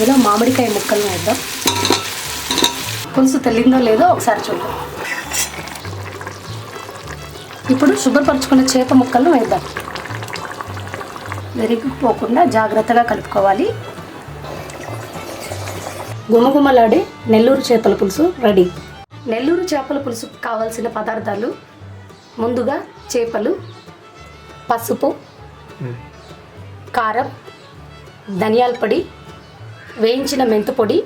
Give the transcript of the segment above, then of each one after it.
ఇందులో మామిడికాయ ముక్కలు వేద్దాం. పులుసు తెల్లిందో లేదో ఒకసారి చూద్దాం. ఇప్పుడు శుభ్రపరచుకున్న చేప ముక్కలను వేద్దాం. విరిగిపోకుండా జాగ్రత్తగా కలుపుకోవాలి. గుమగుమలాడే నెల్లూరు చేపల పులుసు రెడీ. నెల్లూరు చేపల పులుసుకు కావాల్సిన పదార్థాలు: ముందుగా చేపలు, పసుపు, కారం, ధనియాల పొడి, వేయించిన మెంతు పొడి,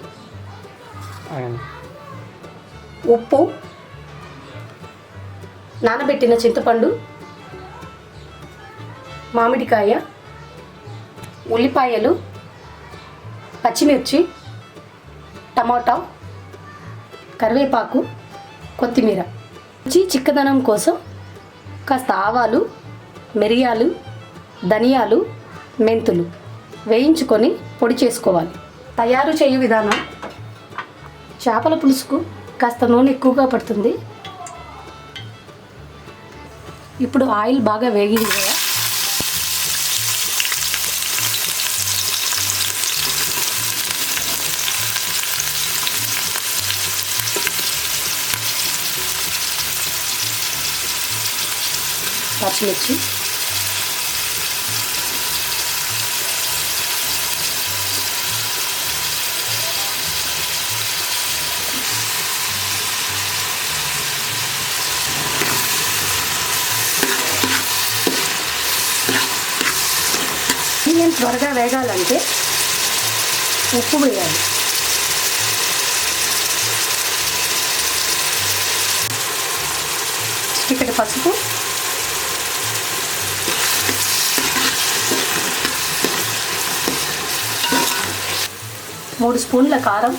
ఉప్పు, నానబెట్టిన చింతపండు, మామిడికాయ, ఉల్లిపాయలు, పచ్చిమిర్చి, టమాటా, కరివేపాకు, కొత్తిమీర. చిక్కదనం కోసం కాస్త ఆవాలు, మిరియాలు, ధనియాలు, మెంతులు వేయించుకొని పొడి చేసుకోవాలి. తయారు చేయు విధానం: చేపల పులుసుకు కాస్త నూనె ఎక్కువగా పడుతుంది. ఇప్పుడు ఆయిల్ బాగా వేగింది కదా, పచ్చిమిర్చి, ఆనియన్ త్వరగా వేగాలంటే ఉప్పు వేయాలి. చిటికెడు పసుపు, మూడు స్పూన్ల కారం,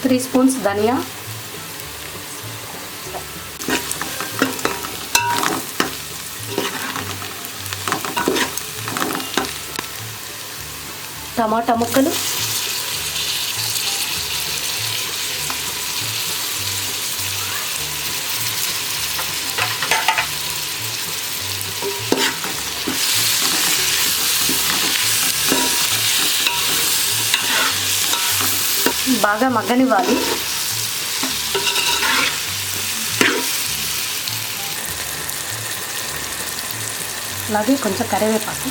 త్రీ స్పూన్స్ ధనియా, టమాటా ముక్కలు, బాగా మగ్గనివ్వాలి. అలాగే కొంచెం కరివేపాకు,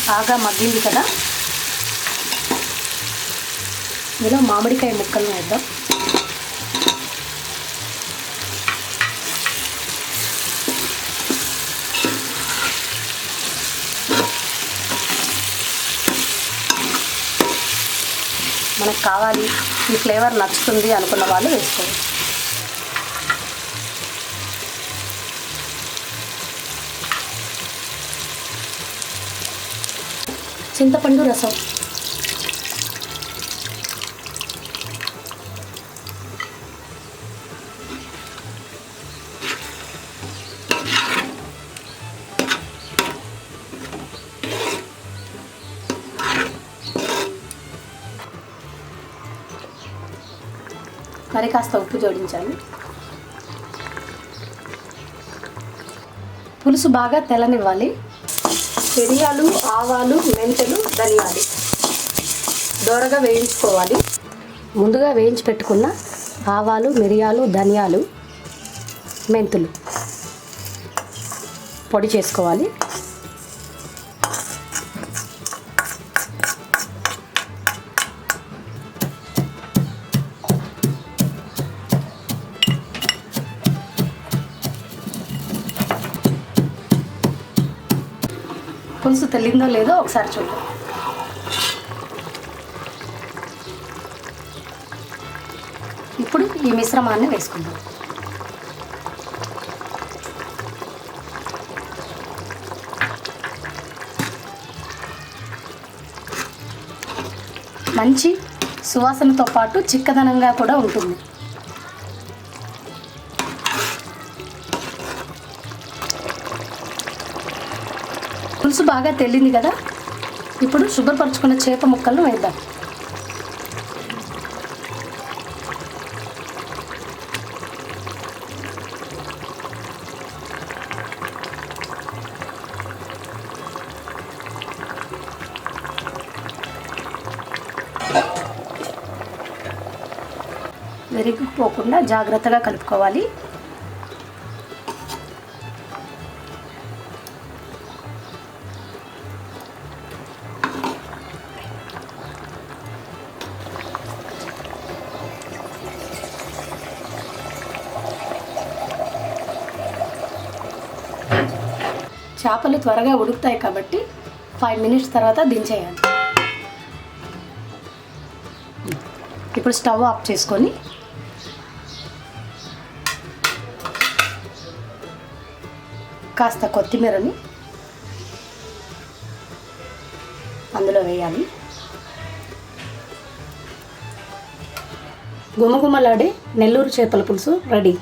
బాగా మగ్గింది కదా, ఇందులో మామిడికాయ ముక్కలను వేద్దాం. మనకు కావాలి, ఈ ఫ్లేవర్ నచ్చుతుంది అనుకున్న వాళ్ళు వేసుకోవచ్చు. చింతపండు రసం, మరి కాస్త ఉప్పు జోడించాలి. పులుసు బాగా తెల్లనివ్వాలి. మిరియాలు, ఆవాలు, మెంతులు, ధనియాలు దోరగా వేయించుకోవాలి. ముందుగా వేయించి పెట్టుకున్న ఆవాలు, మిరియాలు, ధనియాలు, మెంతులు పొడి చేసుకోవాలి. పులుసు తెల్లిందో లేదో ఒకసారి చూద్దాం. ఇప్పుడు ఈ మిశ్రమాన్ని వేసుకుందాం. మంచి సువాసనతో పాటు చిక్కదనంగా కూడా ఉంటుంది. పులుసు బాగా తెల్లింది కదా, ఇప్పుడు శుభ్రపరచుకున్న చేప ముక్కలను వేద్దాం. విరిగిపోకుండా జాగ్రత్తగా కలుపుకోవాలి. చేపలు త్వరగా ఉడుకుతాయి కాబట్టి 5 minutes తర్వాత దించేయాలి. ఇప్పుడు స్టవ్ ఆఫ్ చేసుకొని కాస్త కొత్తిమీరని అందులో వేయాలి. గుమగుమలాడే నెల్లూరు చేపల పులుసు రెడీ.